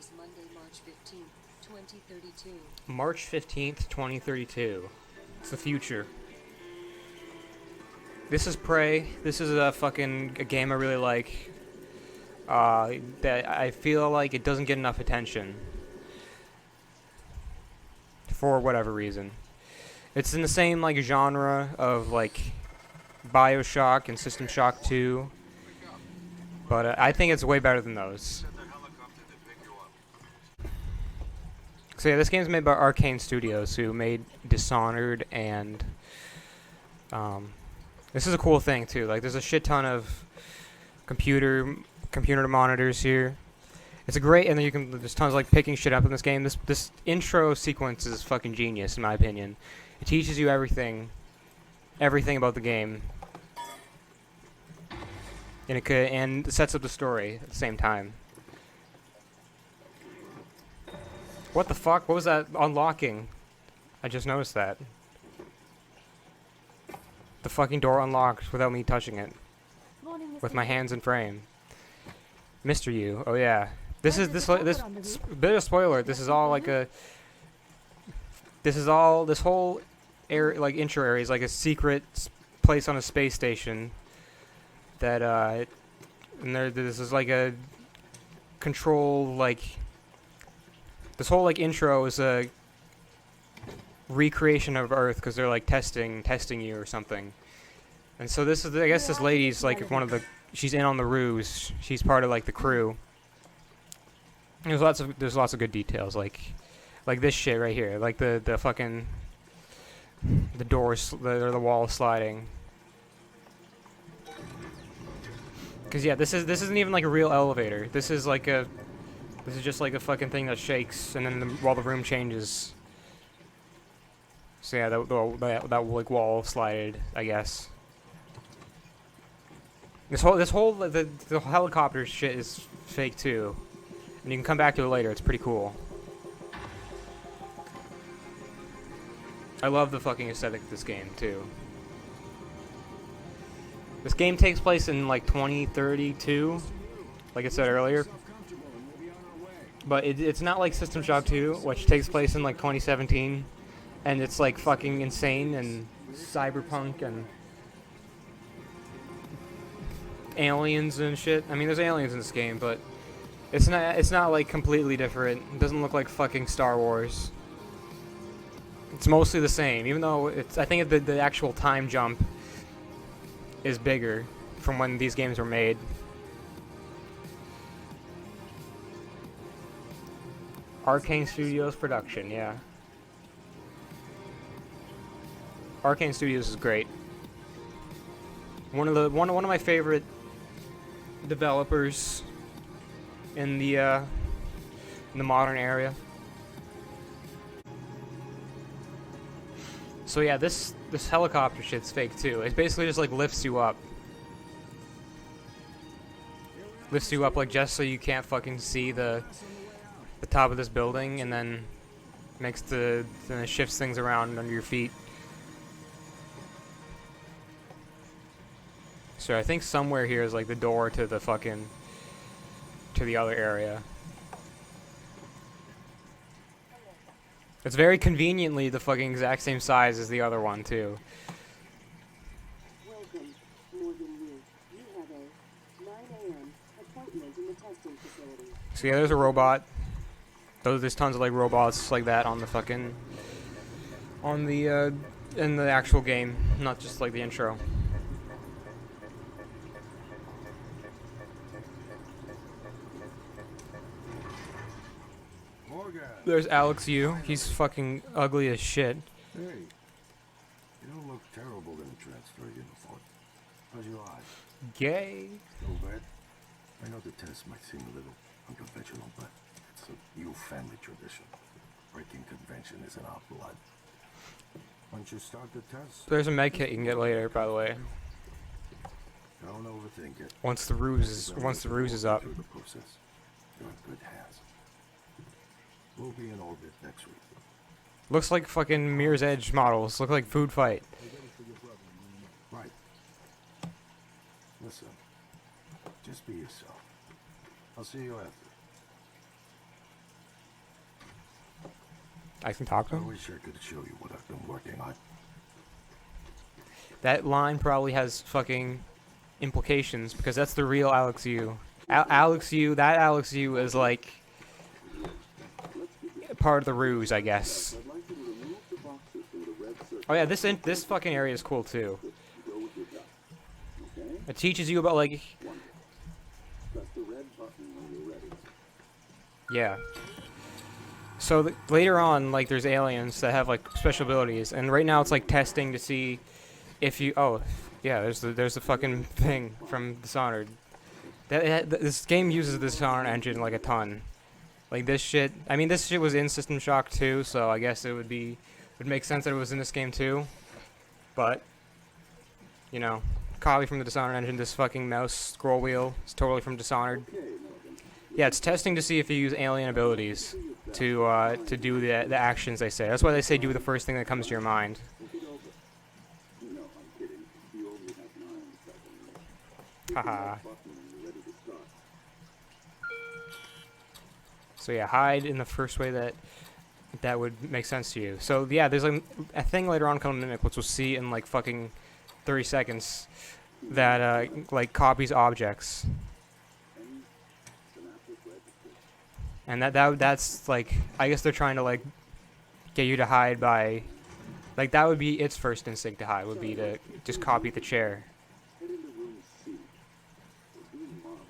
is Monday, March 15th, 2032. March 15th, 2032. It's the future. This is Prey. This is a game I really like. That I feel like it doesn't get enough attention. For whatever reason. It's in the same like genre of like Bioshock and System Shock 2. But I think it's way better than those. So yeah, this game's made by Arcane Studios, who made Dishonored, and this is a cool thing too. Like, there's a shit ton of computer monitors here. It's a great, and then there's tons of like picking shit up in this game. This intro sequence is fucking genius in my opinion. It teaches you everything about the game, and it sets up the story at the same time. What the fuck? What was that unlocking? I just noticed that. The fucking door unlocked without me touching it. With my hands in frame. Mr. U. Oh yeah. This bit of spoiler. This whole area, like intro area, is like a secret place on a space station. That this is like a control, like, this whole like intro is a recreation of Earth because they're like testing you or something. And so this is, I guess this lady's like she's in on the ruse. She's part of like the crew. There's lots of good details, like this shit right here, like the fucking the doors, the wall sliding. Cause yeah, this isn't even like a real elevator. This is just like a fucking thing that shakes, and then while the room changes. So yeah, that like wall slided, I guess. This whole the helicopter shit is fake too, and you can come back to it later. It's pretty cool. I love the fucking aesthetic of this game too. This game takes place in like 2032, like I said earlier. But it's not like System Shock 2, which takes place in like 2017, and it's like fucking insane and cyberpunk and aliens and shit. I mean, there's aliens in this game, but it's not like completely different. It doesn't look like fucking Star Wars. It's mostly the same, even though I think the actual time jump is bigger from when these games were made. Arcane Studios production, yeah. Arcane Studios is great. One of my favorite developers in the modern area. So yeah, this helicopter shit's fake too. It basically just like lifts you up. Lifts you up like just so you can't fucking see the top of this building, and then then it shifts things around under your feet. So I think somewhere here is like the door to the other area. It's very conveniently the fucking exact same size as the other one too. Welcome, Morgan Yu. You have a 9 a.m. appointment in the testing facility. So yeah, there's a robot. There's tons of like robots like that on the fucking in the actual game, not just like the intro. Morgan. There's Alex Yu. He's fucking ugly as shit. Hey, you don't look terrible in a transfer uniform. How's your eyes? Gay. No bad? I know the test might seem a little unconventional, but it's a Yu family tradition. Breaking convention is in our blood. Once you start the test, There's a med kit you can get later, by the way. don't overthink it. Once the ruse is up. Through the process. You're in good hands. We'll be in orbit next week. Looks like fucking Mirror's Edge models. Look like Food Fight. Right. Listen, just be yourself. I'll see you after. I can talk to I him? wish I could show you what I've been working on. That line probably has fucking implications because that's the real Alex Yu. Alex Yu, that Alex Yu is like part of the ruse, I guess. I'd like you to remove the boxes from the red circle. Oh yeah, this fucking area is cool too. Go with your gut. Okay? It teaches you about like, Press the red button when you're ready. yeah. So later on, like there's aliens that have like special abilities, and right now it's like testing to see if you. Oh, yeah. There's the fucking thing from Dishonored. This game uses the Dishonored engine like a ton. Like this shit. I mean, this shit was in System Shock too, so I guess it would make sense that it was in this game too. But you know, copy from the Dishonored engine. This fucking mouse scroll wheel is totally from Dishonored. Yeah, it's testing to see if you use alien abilities to do the actions they say. That's why they say do the first thing that comes to your mind. No, I'm kidding. You only have 9 seconds. Haha. Button when you're ready to start. So yeah, hide in the first way that would make sense to you. So yeah, there's like a thing later on called Mimic, which we'll see in like fucking 30 seconds, that like copies objects. And that's like, I guess they're trying to like get you to hide by, like that would be its first instinct to hide, would be to just copy the chair. Head into room C. We're doing marvelous.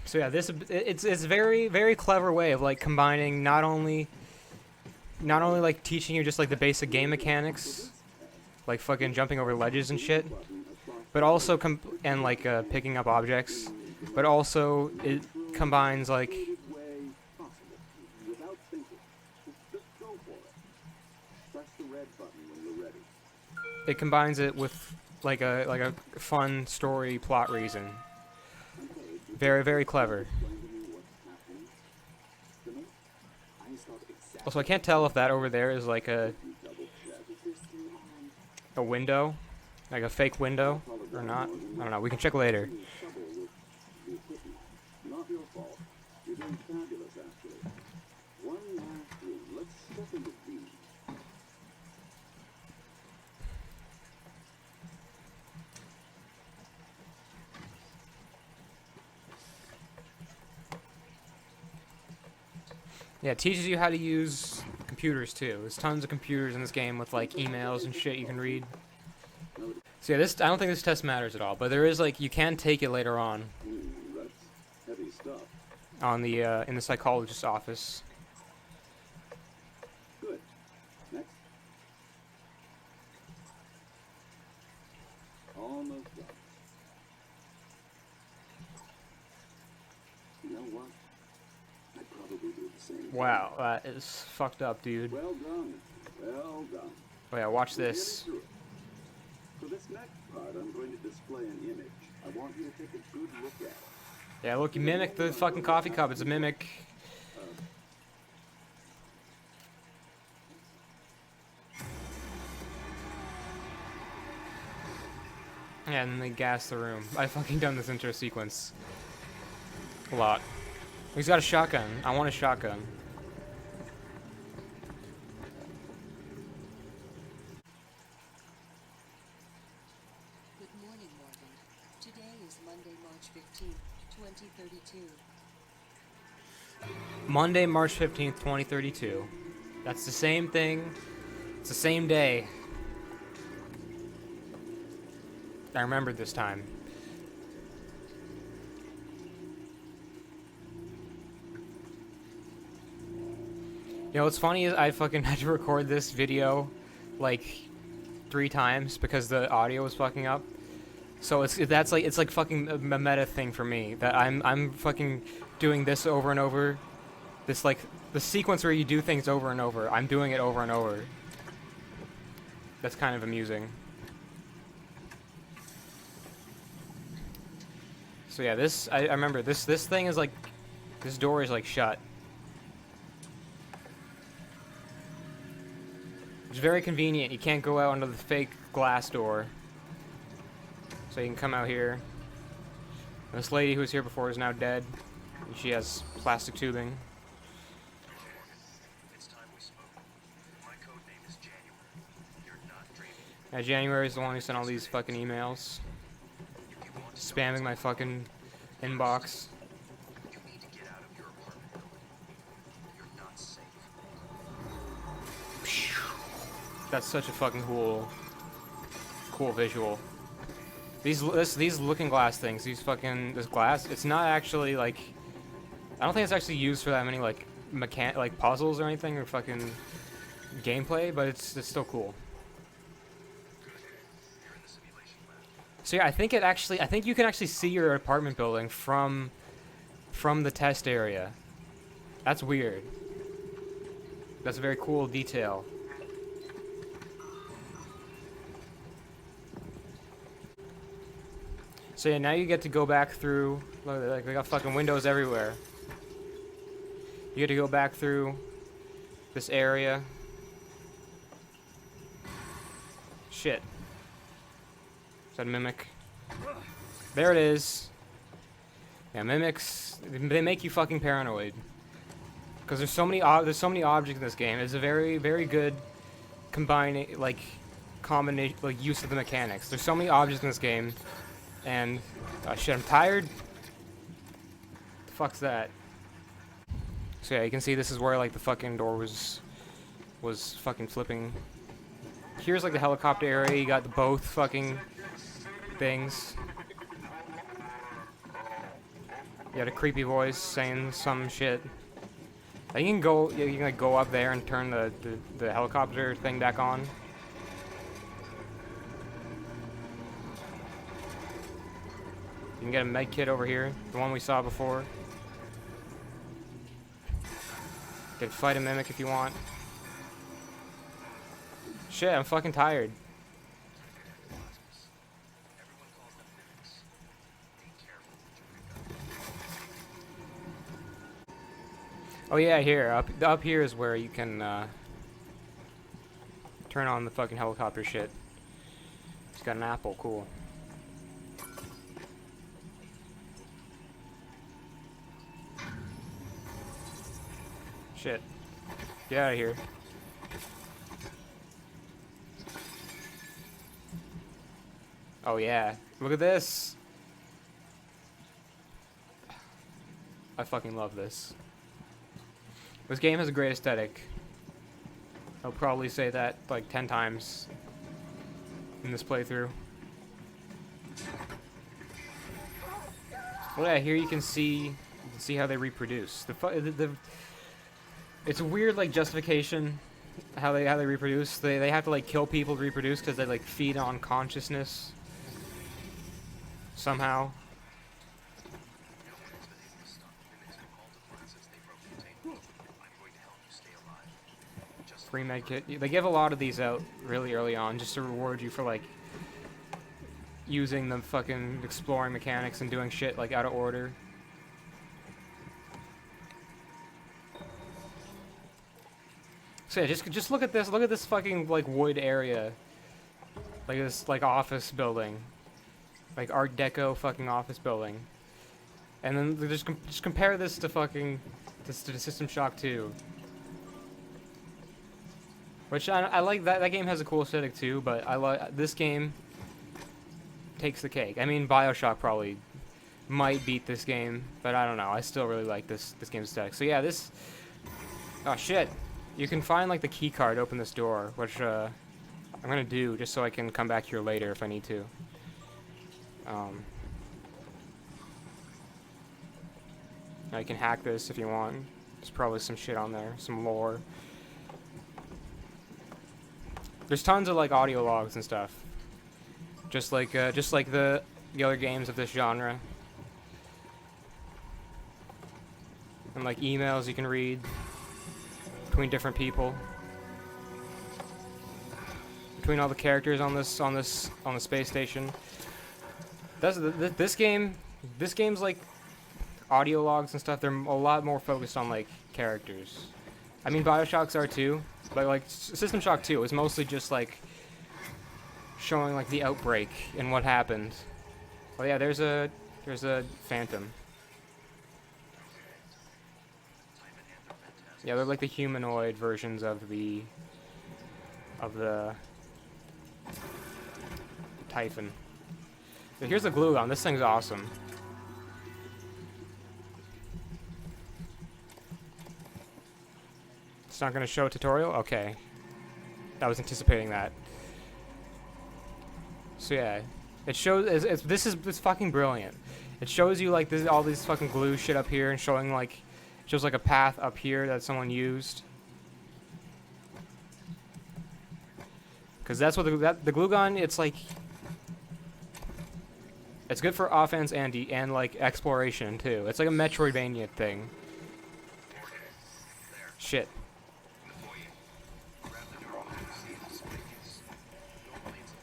So yeah, it's a very very clever way of like combining not only like teaching you just like the basic game mechanics, like fucking jumping over ledges and shit, but also and like picking up objects, but also it combines like Way possible. Without thinking. Just go for it. Press the red button when you're ready. it combines it with like a fun story plot reason. Very very clever. Also, I can't tell if that over there is like a window, like a fake window, or not. I don't know. We can check later. Not your fault. You're doing fabulous, actually. One last room. Let's step into B. Yeah, it teaches you how to use computers too. There's tons of computers in this game with like emails and shit you can read. So yeah, I don't think this test matters at all, but there is like, you can take it later on That's heavy stuff. on the in the psychologist's office. Good. Next. Almost done. You know what? I'd probably do the same. Wow, that is fucked up, dude. Well done. Well done. Oh yeah, watch this. We're getting through it. For this next part, I'm going to display an image. I want you to take a good look at it. Yeah, look, you mimic the fucking coffee cup. It's a mimic. Yeah, and then they gas the room. I fucking done this intro sequence a lot. He's got a shotgun. I want a shotgun. Good morning, Morgan. Today is Monday, March 15th, 2032. Monday, March 15th, 2032. That's the same thing. It's the same day. I remembered this time. You know what's funny is I fucking had to record this video like 3 times because the audio was fucking up. So it's like fucking a meta thing for me that I'm fucking doing this over and over. This like the sequence where you do things over and over. I'm doing it over and over. That's kind of amusing. So yeah, I remember this thing is like, this door is like shut. It's very convenient. You can't go out under the fake glass door. So you can come out here. This lady who was here before is now dead. And she has plastic tubing. It's time we spoke. My code name is January. You're not dreaming. Yeah, January is the one who sent all these fucking emails. Spamming my fucking inbox. You need to get out of your apartment building. You're not safe. That's such a fucking cool visual. These looking glass things, this glass, it's not actually like, I don't think it's actually used for that many like puzzles or anything or fucking gameplay, but it's still cool. You're in the simulation lab. So yeah, I think you can actually see your apartment building from the test area. That's weird. That's a very cool detail. So yeah, now you get to go back through, look, like, they got fucking windows everywhere. You get to go back through this area. Shit. Is that a mimic? There it is. Yeah, mimics, they make you fucking paranoid. Because there's so many objects in this game. It's a very, very good combination, like use of the mechanics. There's so many objects in this game. And, shit, I'm tired. The fuck's that? So yeah, you can see this is where, like, the fucking door was fucking flipping. Here's, like, the helicopter area. You got the both fucking things. You got a creepy voice saying some shit. You can go, like, go up there and turn the helicopter thing back on. You can get a med kit over here, the one we saw before. You can fight a mimic if you want. Shit, I'm fucking tired. Everyone calls them mimics. Be careful. Oh yeah, here, up here is where you can turn on the fucking helicopter shit. It's got an apple, cool. Shit. Get out of here. Oh yeah. Look at this. I fucking love this. This game has a great aesthetic. I'll probably say that like 10 times in this playthrough. Well, yeah, here you can see how they reproduce. It's a weird like justification how they reproduce. They have to like kill people to reproduce because they like feed on consciousness somehow. Free med kit. They give a lot of these out really early on just to reward you for like using the fucking exploring mechanics and doing shit like out of order. So yeah, just look at this. Look at this fucking like wood area, like this like office building, like Art Deco fucking office building, and then just compare this to fucking to System Shock 2, which I like that game has a cool aesthetic too, but I like this game takes the cake. I mean, Bioshock probably might beat this game, but I don't know. I still really like this game's aesthetic. So yeah, this. Oh shit. You can find like the key card to open this door, which I'm gonna do just so I can come back here later if I need to. Now you can hack this if you want. There's probably some shit on there, some lore. There's tons of like audio logs and stuff, just like the other games of this genre, and like emails you can read between different people, between all the characters on the space station. This game's like audio logs and stuff. They're a lot more focused on like characters. I mean, Bioshocks are too, but like System Shock 2 is mostly just like showing like the outbreak and what happened. Oh yeah, there's a There's a phantom. Yeah, they're like the humanoid versions of the Typhon. So here's the glue gun. This thing's awesome. It's not gonna show a tutorial? Okay. I was anticipating that. So yeah, it shows. This is fucking brilliant. It shows you like all these fucking glue shit up here and showing like, shows like a path up here that someone used. Because that's what the glue gun. It's like, it's good for offense and like exploration too. It's like a Metroidvania thing. Shit.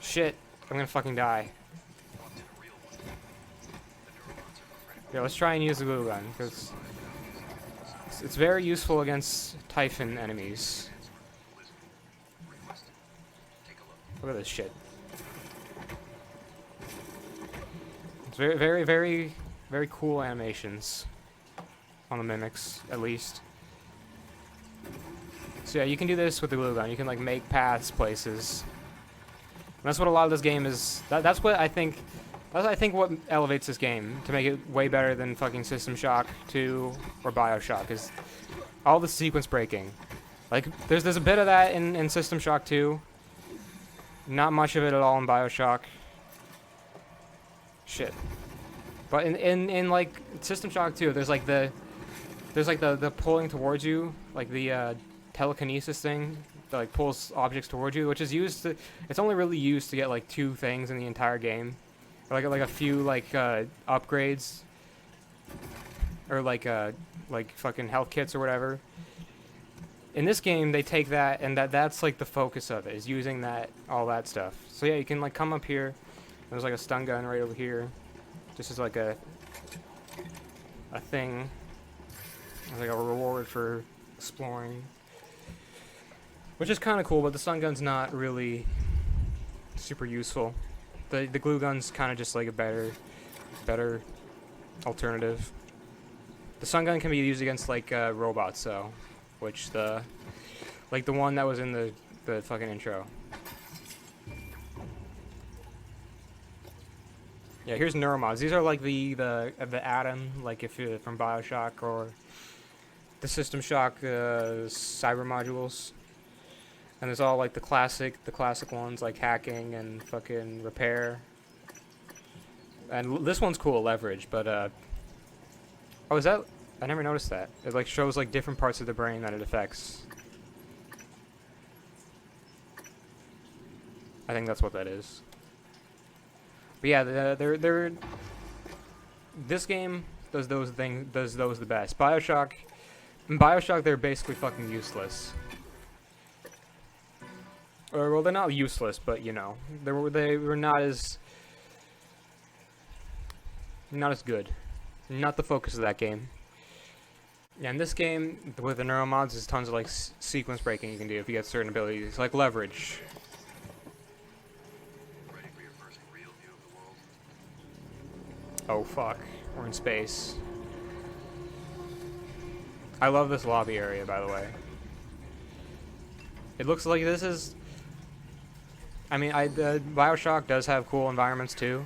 Shit. I'm gonna fucking die. Yeah, let's try and use the glue gun, because it's very useful against Typhon enemies. Look at this shit. It's very, very, very, very cool animations on the mimics, at least. So yeah, you can do this with the glue gun. You can like make paths places. And that's what a lot of this game is. That's what I think. That's I think what elevates this game to make it way better than fucking System Shock 2 or Bioshock is all the sequence breaking. Like there's a bit of that in System Shock 2. Not much of it at all in Bioshock. Shit. But in like System Shock 2, there's like the pulling towards you, like the telekinesis thing that like pulls objects towards you, which is used to, it's only really used to get like 2 things in the entire game. Or like a few like upgrades, or like fucking health kits or whatever. In this game, they take that and that's like the focus of it, is using all that stuff. So yeah, you can like come up here. There's like a stun gun right over here. This is like a thing. It's like a reward for exploring, which is kind of cool. But the stun gun's not really super useful. The glue gun's kind of just like a better alternative. The stun gun can be used against like robots, though, which the one that was in the fucking intro. Yeah, here's neuromods. These are like the Atom, like if you're from Bioshock, or the System Shock cyber modules. And there's all like the classic ones like hacking and fucking repair. And this one's cool, leverage, but oh, is that? I never noticed that. It like shows like different parts of the brain that it affects. I think that's what that is. But yeah, they're this game does those the best. In Bioshock, they're basically fucking useless. Or, well, they're not useless, but you know, they were not as good. Not the focus of that game. Yeah, in this game, with the neuromods, there's tons of like sequence breaking you can do if you get certain abilities, like leverage. Oh fuck, we're in space. I love this lobby area, by the way. It looks like this is... I mean, Bioshock does have cool environments too.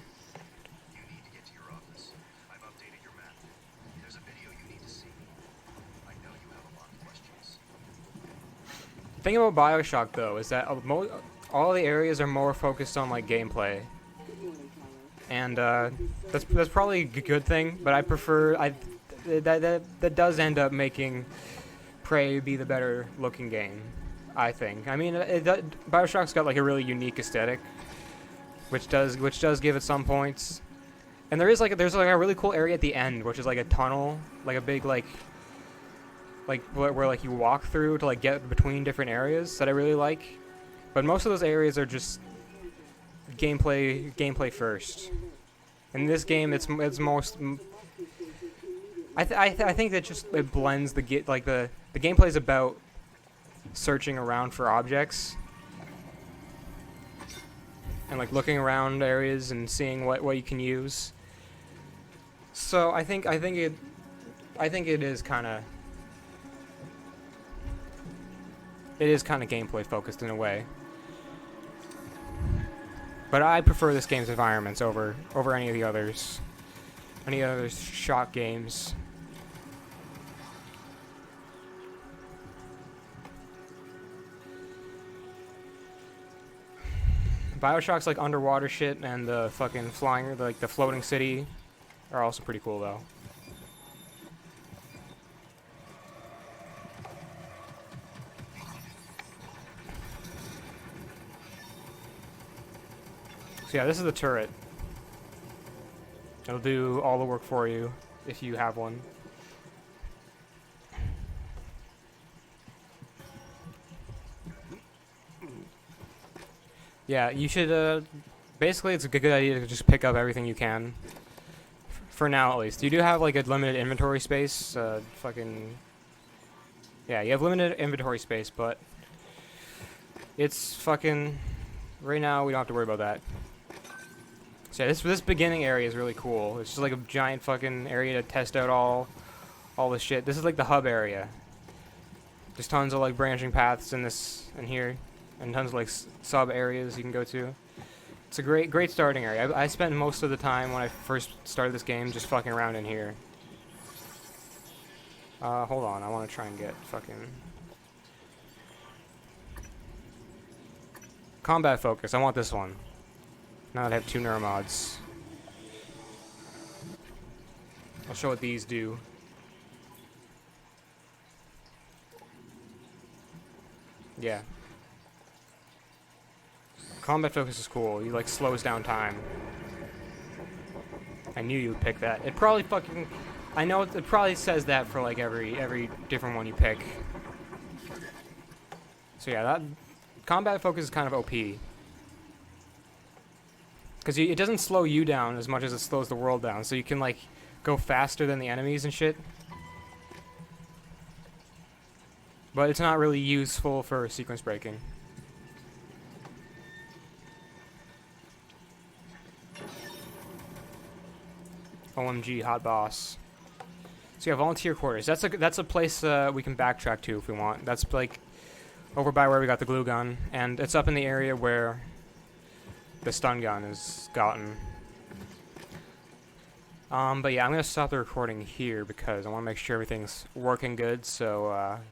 The thing about Bioshock though is that all the areas are more focused on like gameplay, and that's probably a good thing. But I prefer that does end up making Prey be the better looking game, I think. I mean, Bioshock's got like a really unique aesthetic, which does give it some points. And there's like a really cool area at the end, which is like a tunnel, like a big like where like you walk through to like get between different areas that I really like. But most of those areas are just gameplay first. In this game, it's most. I think that just it blends the gameplay is about searching around for objects and like looking around areas and seeing what you can use. So I think it is kind of gameplay focused in a way. But I prefer this game's environments over any of the others. Any other Shock games. Bioshock's like underwater shit, and the fucking flying, like the floating city, are also pretty cool though. So yeah, this is the turret. It'll do all the work for you if you have one. Yeah, you should, basically it's a good idea to just pick up everything you can. For now, at least. You do have, like, a limited inventory space, yeah, you have limited inventory space, but it's fucking... Right now, we don't have to worry about that. So yeah, this beginning area is really cool. It's just like a giant fucking area to test out all this shit. This is like the hub area. There's tons of, like, branching paths in here. And tons of like sub areas you can go to. It's a great starting area. I spent most of the time when I first started this game just fucking around in here. Hold on, I want to try and get fucking combat focus. I want this one. Now that I have 2 neuromods. I'll show what these do. Yeah. Combat focus is cool. You like slows down time. I knew you would pick that. It probably fucking... I know it probably says that for like every different one you pick. So yeah, that combat focus is kind of OP. Because it doesn't slow you down as much as it slows the world down. So you can like go faster than the enemies and shit. But it's not really useful for sequence breaking. OMG, hot boss. So yeah, volunteer quarters. That's a place we can backtrack to if we want. That's like over by where we got the glue gun, and it's up in the area where the stun gun is gotten. But yeah, I'm gonna stop the recording here because I want to make sure everything's working good. So